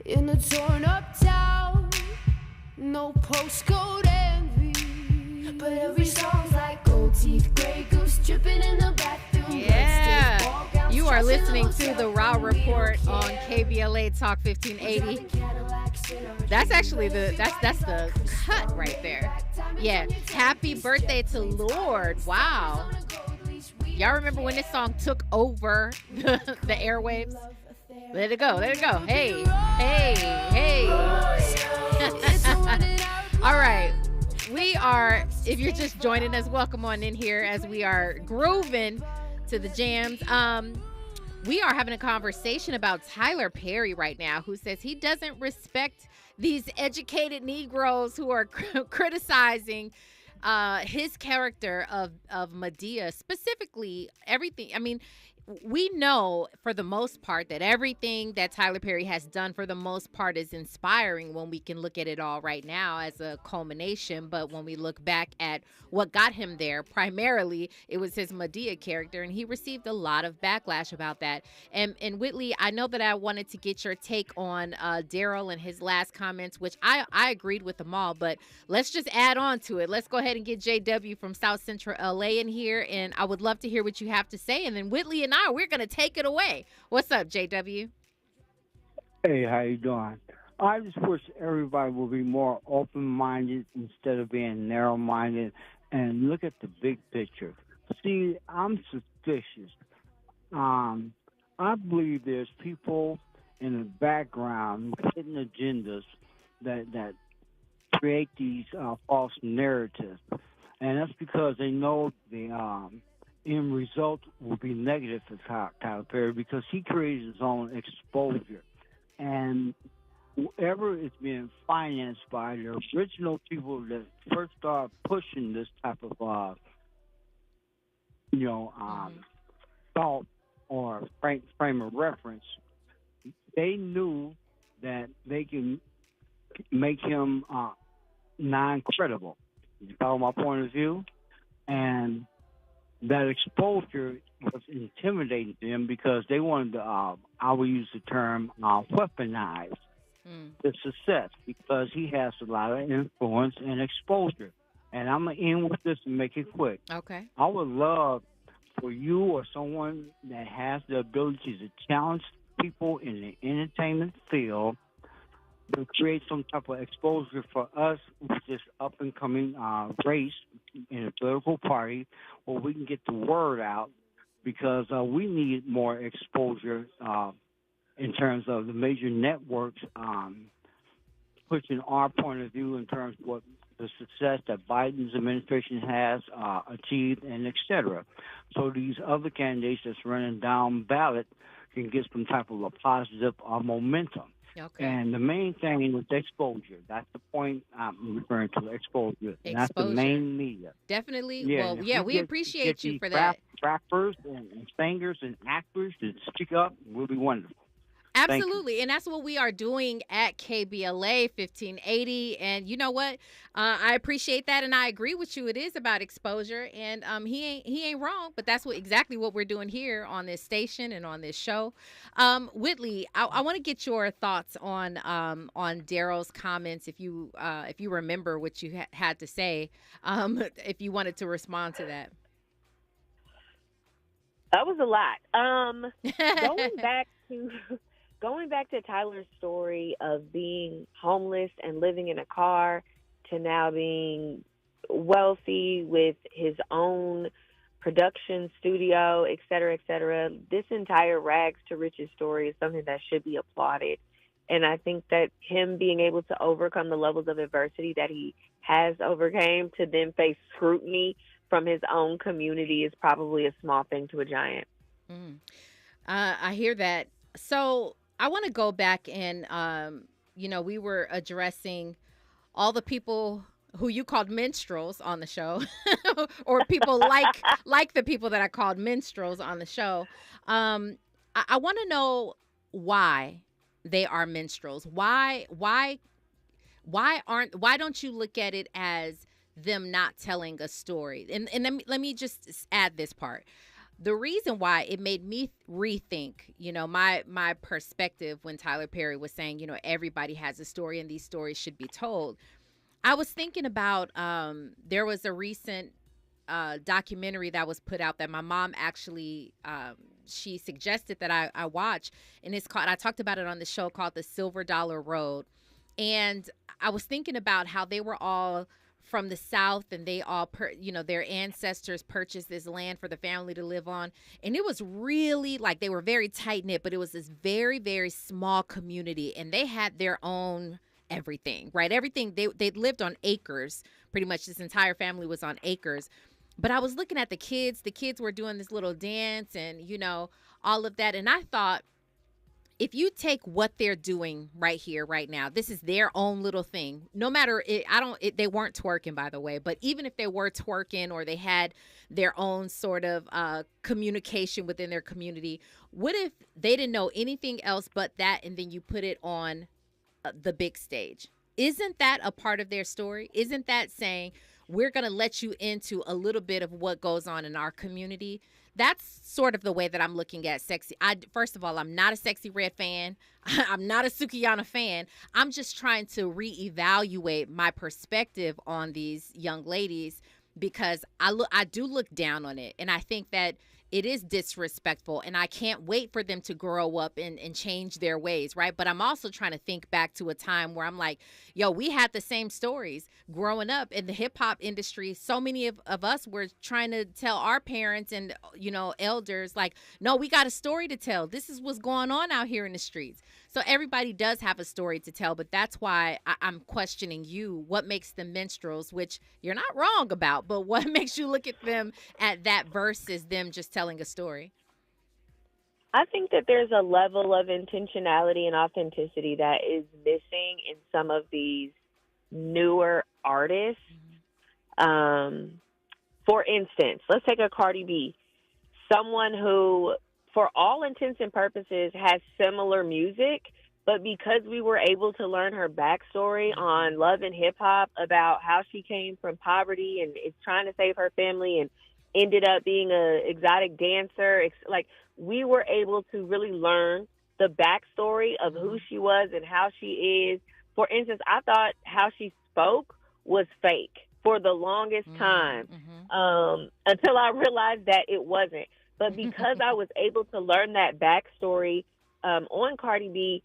In a torn up town, no postcode envy, but every song's like gold teeth, gray goose dripping in the bathroom. Yeah, you are listening to The Raw Report on KBLA Talk 1580. That's actually that's the cut right there. Yeah, happy birthday to Lord. Wow. Y'all remember when this song took over the airwaves? Let it go. Hey. All right. We are, if you're just joining us, welcome on in here as we are grooving to the jams. We are having a conversation about Tyler Perry right now, who says he doesn't respect these educated Negroes who are criticizing his character of Madea, specifically everything. I mean, we know for the most part that everything that Tyler Perry has done for the most part is inspiring when we can look at it all right now as a culmination. But when we look back at what got him there, primarily it was his Madea character, and he received a lot of backlash about that. And Whitley, I know that I wanted to get your take on Daryl and his last comments, which I agreed with them all, but let's just add on to it. Let's go ahead and get JW from South Central LA in here, and I would love to hear what you have to say. And then Whitley and Nah, we're going to take it away. What's up, JW? Hey, how you doing? I just wish everybody would be more open-minded instead of being narrow-minded and look at the big picture. See, I'm suspicious. I believe there's people in the background hidden agendas that create these false narratives, and that's because they know the end result will be negative for Tyler Perry because he created his own exposure. And whoever is being financed by the original people that first started pushing this type of, thought or frame of reference, they knew that they can make him non-credible. You follow my point of view? And that exposure was intimidating to them because they wanted to, I will use the term, weaponize the success because he has a lot of influence and exposure. And I'm going to end with this and make it quick. Okay. I would love for you or someone that has the ability to challenge people in the entertainment field to create some type of exposure for us with this up-and-coming race in a political party where we can get the word out because we need more exposure in terms of the major networks pushing our point of view in terms of what the success that Biden's administration has achieved and et cetera. So these other candidates that's running down ballot can get some type of a positive momentum. Okay. And the main thing is exposure. That's the point I'm referring to, exposure. And that's the main media. Definitely. Yeah, Well, yeah, we appreciate you for that. Rappers and singers and actors to speak up will be wonderful. Absolutely. And that's what we are doing at KBLA 1580. And you know what? I appreciate that. And I agree with you. It is about exposure. And he ain't wrong. But that's exactly what we're doing here on this station and on this show. Whitley, I want to get your thoughts on Daryl's comments. If you remember what you had to say, if you wanted to respond to that. That was a lot. Going back to Tyler's story of being homeless and living in a car to now being wealthy with his own production studio, et cetera, this entire rags to riches story is something that should be applauded. And I think that him being able to overcome the levels of adversity that he has overcame to then face scrutiny from his own community is probably a small thing to a giant. I hear that. So I want to go back and, we were addressing all the people who you called minstrels on the show or people like the people that I called minstrels on the show. I want to know why they are minstrels. Why don't you look at it as them not telling a story? And let me just add this part. The reason why it made me rethink, my perspective when Tyler Perry was saying, everybody has a story and these stories should be told. I was thinking about there was a recent documentary that was put out that my mom actually she suggested that I watch, and it's called, I talked about it on the show, called The Silver Dollar Road. And I was thinking about how they were all from the South, and they all, their ancestors purchased this land for the family to live on. And it was really like they were very tight knit, but it was this very, very small community, and they had their own everything, right? Everything, they lived on acres, pretty much. This entire family was on acres. But I was looking at the kids were doing this little dance and, all of that. And I thought, if you take what they're doing right here, right now, this is their own little thing. No matter they weren't twerking, by the way, but even if they were twerking or they had their own sort of communication within their community, what if they didn't know anything else but that, and then you put it on the big stage? Isn't that a part of their story? Isn't that saying, we're going to let you into a little bit of what goes on in our community? That's sort of the way that I'm looking at Sexy. First of all, I'm not a Sexy Red fan. I'm not a Sukiyana fan. I'm just trying to reevaluate my perspective on these young ladies, because I do look down on it. And I think that it is disrespectful, and I can't wait for them to grow up and change their ways, right? But I'm also trying to think back to a time where I'm like, yo, we had the same stories growing up in the hip-hop industry. So many of us were trying to tell our parents and, elders, like, no, we got a story to tell. This is what's going on out here in the streets. So everybody does have a story to tell, but that's why I'm questioning you. What makes them minstrels, which you're not wrong about, but what makes you look at them at that versus them just telling a story? I think that there's a level of intentionality and authenticity that is missing in some of these newer artists. For instance, let's take a Cardi B, someone who, for all intents and purposes, has similar music, but because we were able to learn her backstory on Love and Hip Hop about how she came from poverty and is trying to save her family and ended up being an exotic dancer, like, we were able to really learn the backstory of who she was and how she is. For instance, I thought how she spoke was fake for the longest time, until I realized that it wasn't. But because I was able to learn that backstory on Cardi B,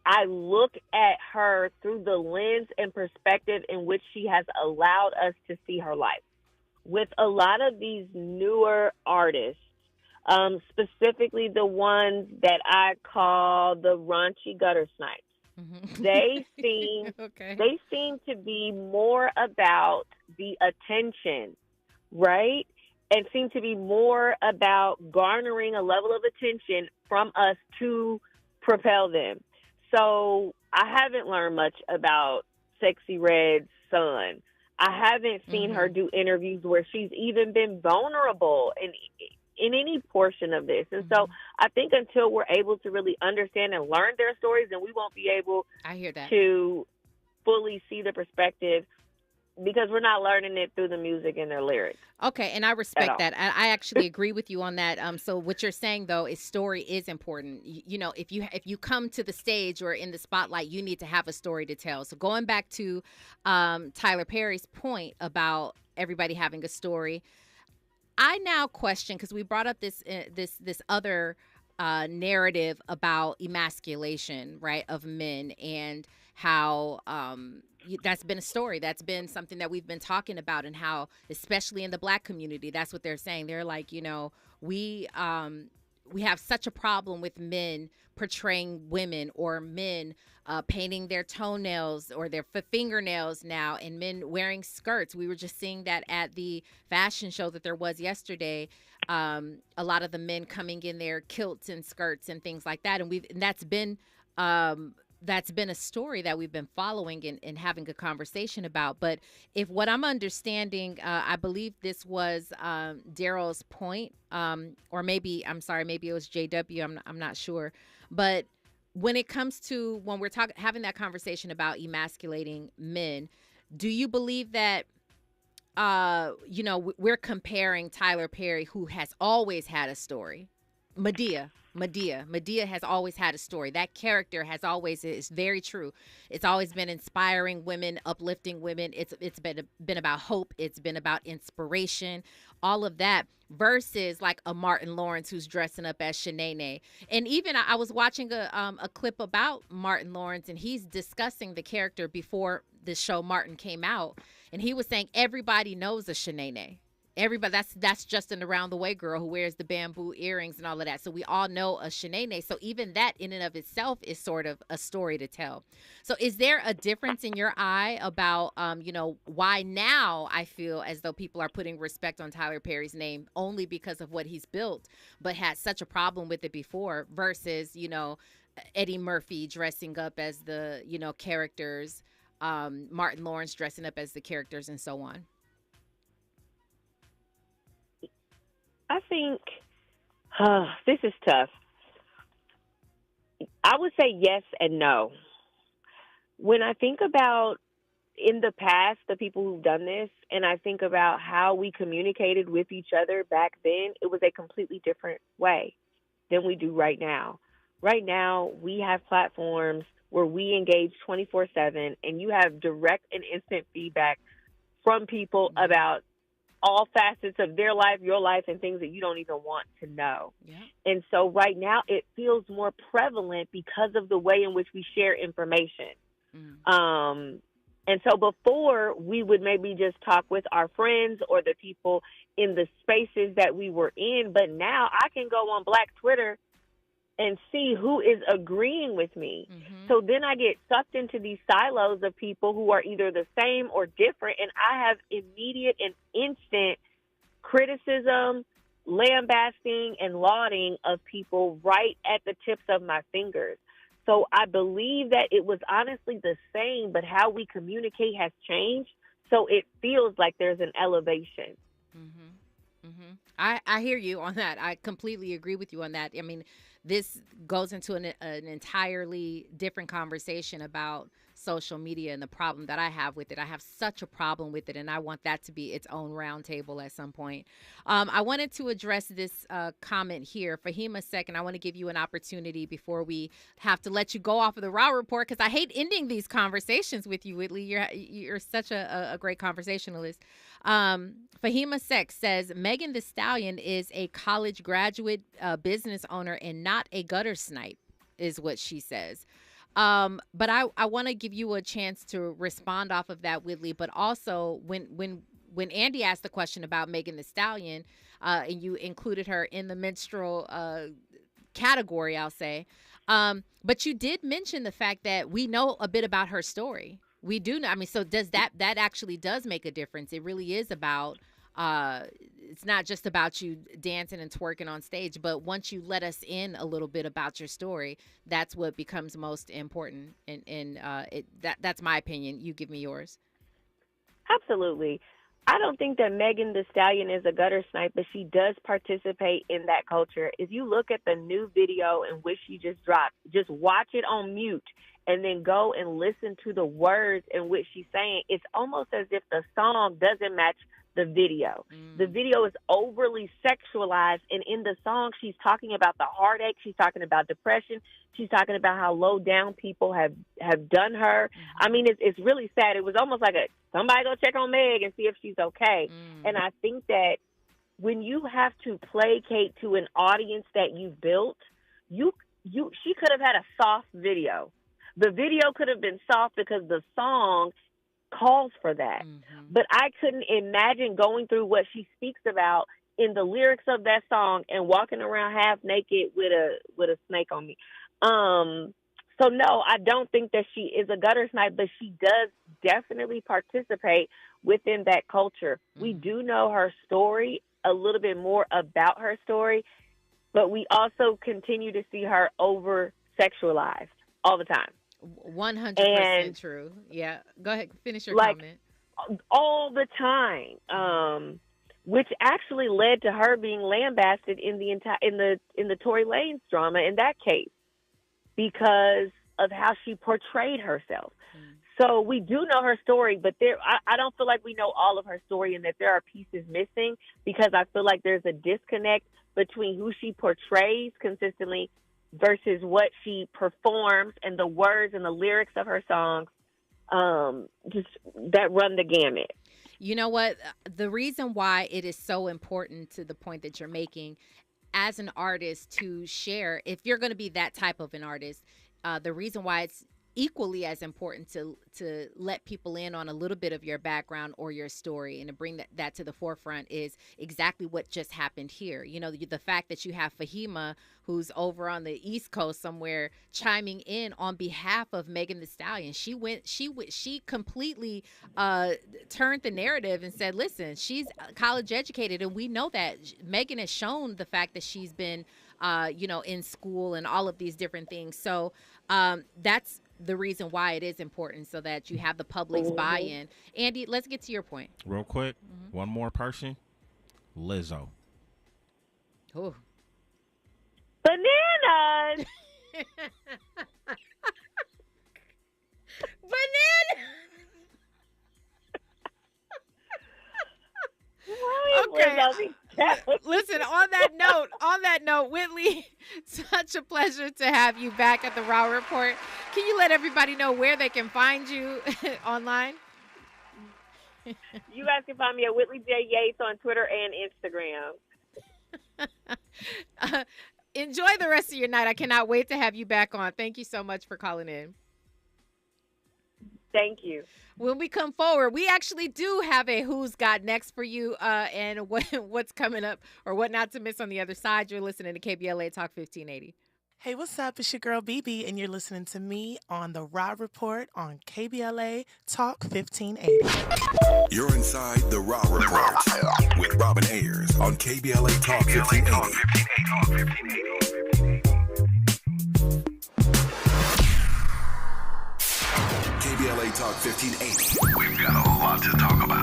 I look at her through the lens and perspective in which she has allowed us to see her life. With a lot of these newer artists, specifically the ones that I call the raunchy gutter snipes, they seem they seem to be more about the attention, right? And seem to be more about garnering a level of attention from us to propel them. So I haven't learned much about Sexy Red's son. I haven't seen her do interviews where she's even been vulnerable in any portion of this. And so I think until we're able to really understand and learn their stories, then we won't be able to fully see the perspective, because we're not learning it through the music and their lyrics. Okay, and I respect that. I actually agree with you on that. So what you're saying, though, is story is important. If you come to the stage or in the spotlight, you need to have a story to tell. So going back to Tyler Perry's point about everybody having a story, I now question, because we brought up this other narrative about emasculation, right, of men, and how that's been a story. That's been something that we've been talking about, and how, especially in the Black community, that's what they're saying. They're like, we have such a problem with men portraying women, or men painting their toenails or their fingernails now, and men wearing skirts. We were just seeing that at the fashion show that there was yesterday. A lot of the men coming in their kilts and skirts and things like that, and that's been a story that we've been following and having a conversation about. But if what I'm understanding, I believe this was Daryl's point, or maybe it was JW. I'm not sure. But when it comes to when we're having that conversation about emasculating men, do you believe that we're comparing Tyler Perry, who has always had a story, Madea has always had a story. That character has always, is very true. It's always been inspiring women, uplifting women. It's been about hope. It's been about inspiration, all of that, versus like a Martin Lawrence who's dressing up as Shanae. And even I was watching a clip about Martin Lawrence, and he's discussing the character before the show Martin came out, and he was saying everybody knows a Shanae. Everybody, that's just an around the way girl who wears the bamboo earrings and all of that. So we all know a Shanae. So even that in and of itself is sort of a story to tell. So is there a difference in your eye about, why now I feel as though people are putting respect on Tyler Perry's name only because of what he's built, but had such a problem with it before, versus, Eddie Murphy dressing up as the, characters, Martin Lawrence dressing up as the characters, and so on? I think this is tough. I would say yes and no. When I think about in the past, the people who've done this, and I think about how we communicated with each other back then, it was a completely different way than we do right now. Right now, we have platforms where we engage 24/7, and you have direct and instant feedback from people about all facets of their life, your life, and things that you don't even want to know. Yeah. And so right now it feels more prevalent because of the way in which we share information. And so before, we would maybe just talk with our friends or the people in the spaces that we were in. But now I can go on Black Twitter and see who is agreeing with me. So then I get sucked into these silos of people who are either the same or different, and I have immediate and instant criticism, lambasting, and lauding of people right at the tips of my fingers. So I believe that it was honestly the same, but how we communicate has changed. So it feels like there's an elevation. I hear you on that. I completely agree with you on that. I mean, this goes into an entirely different conversation about social media and the problem that I have with it. I have such a problem with it, and I want that to be its own roundtable at some point. I wanted to address this comment here. Fahima Second, I want to give you an opportunity before we have to let you go off of the Raw Report, because I hate ending these conversations with you, Whitley. You're such a great conversationalist. Fahima Sek says, Megan Thee Stallion is a college graduate business owner and not a gutter snipe, is what she says. But I want to give you a chance to respond off of that, Whitley. But also, when Andy asked the question about Megan Thee Stallion, and you included her in the minstrel category, I'll say. But you did mention the fact that we know a bit about her story. We do know. I mean, so does that actually does make a difference? It really is about. It's not just about you dancing and twerking on stage, but once you let us in a little bit about your story, that's what becomes most important. And that's my opinion. You give me yours. Absolutely. I don't think that Megan Thee Stallion is a gutter snipe, but she does participate in that culture. If you look at the new video in which she just dropped, just watch it on mute and then go and listen to the words in which she's saying. It's almost as if the song doesn't match the video. The video is overly sexualized, and in the song she's talking about the heartache, she's talking about depression, she's talking about how low down people have done her. I mean, it's really sad. It was almost like somebody go check on Meg and see if she's okay. And I think that when you have to placate to an audience that you've built, she could have had a soft video. The video could have been soft because the song calls for that. But I couldn't imagine going through what she speaks about in the lyrics of that song and walking around half naked with a snake on me. So no, I don't think that she is a gutter snipe, but she does definitely participate within that culture. We do know her story, a little bit more about her story, but we also continue to see her over sexualized all the time. 100% true. Yeah. Go ahead. Finish your comment. All the time, which actually led to her being lambasted in the Tory Lanez drama in that case because of how she portrayed herself. So we do know her story, but I don't feel like we know all of her story and that there are pieces missing because I feel like there's a disconnect between who she portrays consistently versus what she performs and the words and the lyrics of her songs, just that run the gamut. You know what? The reason why it is so important to the point that you're making as an artist to share, if you're going to be that type of an artist, the reason why it's equally as important to let people in on a little bit of your background or your story and to bring that to the forefront is exactly what just happened here. You know, the fact that you have Fahima, who's over on the East Coast somewhere, chiming in on behalf of Megan Thee Stallion. She completely turned the narrative and said, listen, she's college educated, and we know that Megan has shown the fact that she's been in school and all of these different things. So that's the reason why it is important, so that you have the public's buy-in. Andy, let's get to your point. Real quick, one more person, Lizzo. Ooh. Bananas! Okay. Listen, on that note, Whitley, such a pleasure to have you back at the Raw Report. Can you let everybody know where they can find you online? You guys can find me at Whitley J. Yates on Twitter and Instagram. Enjoy the rest of your night. I cannot wait to have you back on. Thank you so much for calling in. Thank you. When we come forward, we actually do have a Who's Got Next for you and what's coming up or what not to miss on the other side. You're listening to KBLA Talk 1580. Hey, what's up? It's your girl, BB, and you're listening to me on The Raw Report on KBLA Talk 1580. You're inside The Raw Report with Robin Ayers on KBLA Talk 1580. KBLA Talk 1580. We've got a lot to talk about.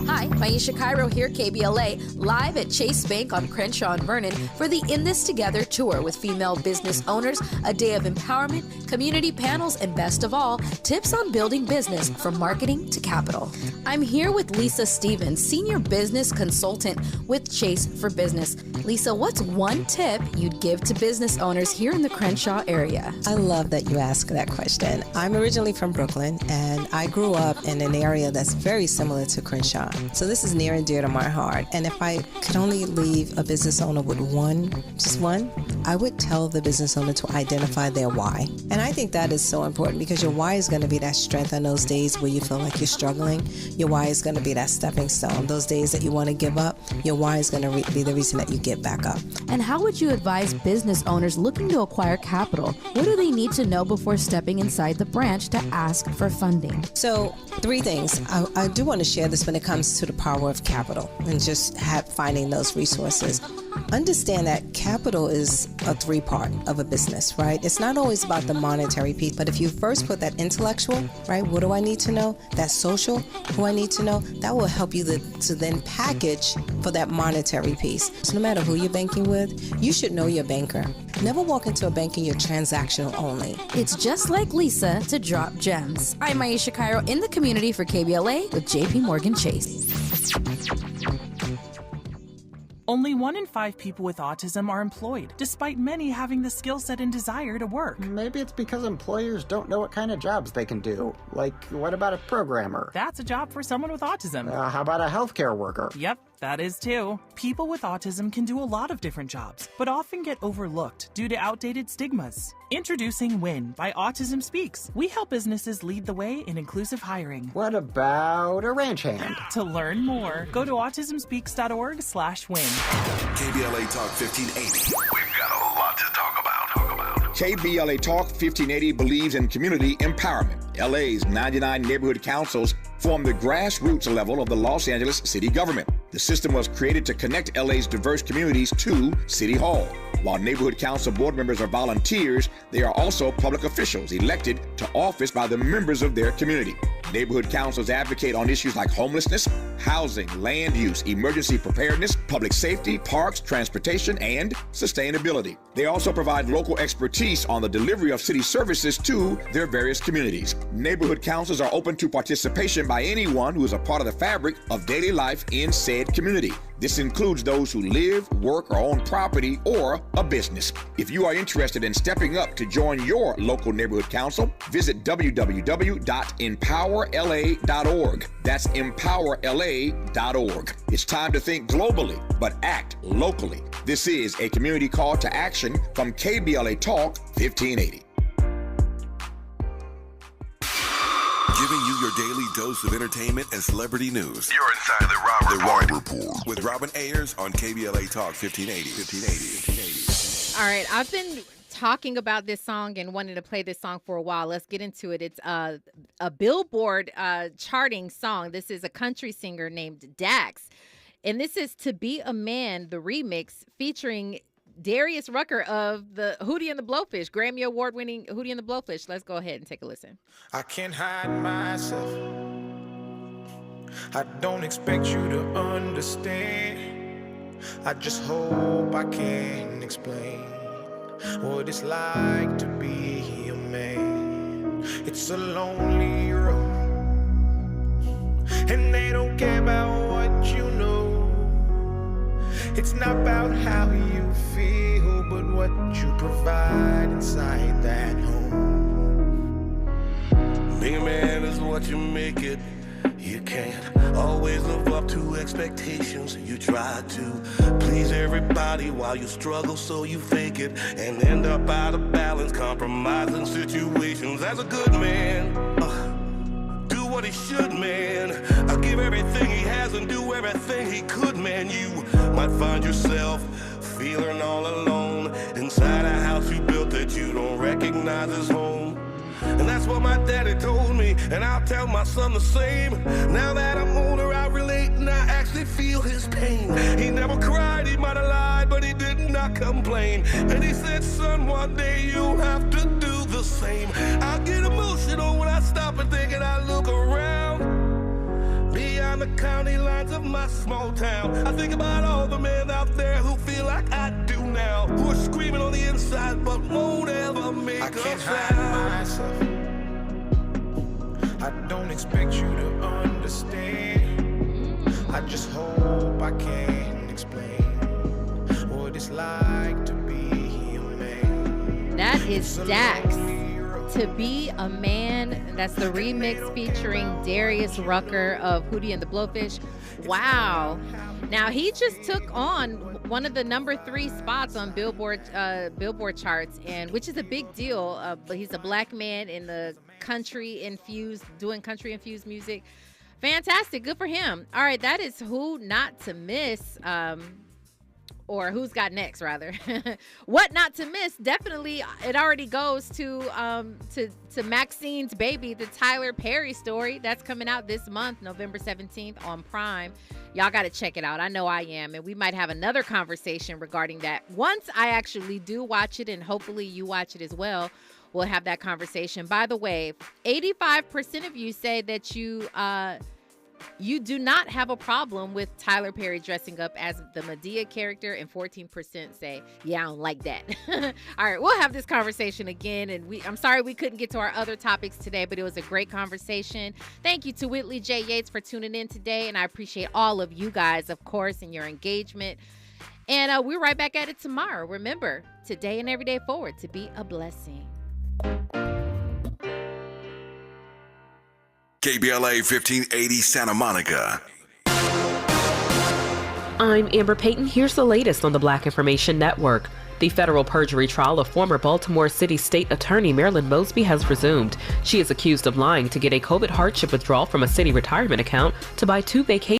Hi, Maisha Cairo here, KBLA, live at Chase Bank on Crenshaw and Vernon for the In This Together tour with female business owners, a day of empowerment, community panels, and best of all, tips on building business from marketing to capital. I'm here with Lisa Stevens, Senior Business Consultant with Chase for Business. Lisa, what's one tip you'd give to business owners here in the Crenshaw area? I love that you asked that question. I'm originally from Brooklyn, and I grew up in an area that's very similar to Crenshaw. So this is near and dear to my heart. And if I could only leave a business owner with just one, I would tell the business owner to identify their why. And I think that is so important because your why is going to be that strength on those days where you feel like you're struggling. Your why is going to be that stepping stone. Those days that you want to give up, your why is going to be the reason that you get back up. And how would you advise business owners looking to acquire capital? What do they need to know before stepping inside the branch to ask for funding? So 3 things. I do want to share this when it comes to the power of capital and just finding those resources. Understand that capital is a 3-part of a business, right? It's not always about the monetary piece, but if you first put that intellectual, right? What do I need to know? That social, who I need to know, that will help you to then package for that monetary piece. So no matter who you're banking with, you should know your banker. Never walk into a bank and you're transactional only. It's just like Lisa to drop gems. I'm Maisha Cairo in the community for KBLA with JP Morgan Chase. Only 1 in 5 people with autism are employed, despite many having the skill set and desire to work. Maybe it's because employers don't know what kind of jobs they can do. Like, what about a programmer? That's a job for someone with autism. How about a healthcare worker? Yep, that is too. People with autism can do a lot of different jobs, but often get overlooked due to outdated stigmas. Introducing WIN by Autism Speaks. We help businesses lead the way in inclusive hiring. What about a ranch hand? To learn more, go to autismspeaks.org/win. KBLA Talk 1580. We've got a lot to talk about. KBLA Talk 1580 believes in community empowerment. LA's 99 neighborhood councils form the grassroots level of the Los Angeles city government. The system was created to connect LA's diverse communities to City Hall. While neighborhood council board members are volunteers, they are also public officials elected to office by the members of their community. Neighborhood councils advocate on issues like homelessness, housing, land use, emergency preparedness, public safety, parks, transportation, and sustainability. They also provide local expertise on the delivery of city services to their various communities. Neighborhood councils are open to participation by anyone who is a part of the fabric of daily life in said community. This includes those who live, work, or own property or a business. If you are interested in stepping up to join your local neighborhood council, visit www.empowerla.org. That's empowerla.org. It's time to think globally, but act locally. This is a community call to action from KBLA Talk 1580. Giving you your daily dose of entertainment and celebrity news. You're inside The Raw Report with Robin Ayers on KBLA Talk 1580. All right, I've been talking about this song and wanting to play this song for a while. Let's get into it. It's a Billboard charting song. This is a country singer named Dax. And this is To Be a Man, the remix, featuring Darius Rucker of the Hootie and the Blowfish, Grammy Award-winning Hootie and the Blowfish. Let's go ahead and take a listen. I can't hide myself. I don't expect you to understand. I just hope I can explain what it's like to be a man. It's a lonely road, and they don't care about what you know. It's not about how you feel, but what you provide inside that home. Being a man is what you make it. You can't always live up to expectations. You try to please everybody while you struggle, so you fake it and end up out of balance, compromising situations. As a good man, do what he should, man. I'll give everything he has and do everything he could, man. You might find yourself feeling all alone inside a house you built that you don't recognize as home. And that's what my daddy told me, and I'll tell my son the same. Now that I'm older, I relate and I actually feel his pain. He never cried, he might have lied, but he did not complain. And he said, son, one day you'll have to do the same. I get emotional when I stop and think and I look around beyond the county lines of my small town. I think about all the men out there who feel like I do now, who are screaming on the inside but won't ever make I a can't sound. hide myself. I don't expect you to understand. I just hope I can explain what it's like to be a man. That is Dax. To Be a Man. That's the remix featuring Darius Rucker of Hootie and the Blowfish. Wow. Now, he just took on one of the number 3 spots on Billboard charts, and which is a big deal. But he's a black man in the doing country infused music. Fantastic. Good for him. All right. That is Who Not to Miss. Or Who's Got Next, rather. What Not to Miss, definitely, it already goes to Maxine's Baby, the Tyler Perry story. That's coming out this month, November 17th on Prime. Y'all got to check it out. I know I am. And we might have another conversation regarding that. Once I actually do watch it, and hopefully you watch it as well, we'll have that conversation. By the way, 85% of you say that you do not have a problem with Tyler Perry dressing up as the Madea character, and 14% say, yeah, I don't like that. All right, we'll have this conversation again, and I'm sorry we couldn't get to our other topics today, but it was a great conversation. Thank you to Whitley J. Yates for tuning in today, and I appreciate all of you guys, of course, and your engagement. And we're right back at it tomorrow. Remember, today and every day forward, to be a blessing. KBLA 1580 Santa Monica. I'm Amber Payton. Here's the latest on the Black Information Network. The federal perjury trial of former Baltimore City State Attorney Marilyn Mosby has resumed. She is accused of lying to get a COVID hardship withdrawal from a city retirement account to buy 2 vacation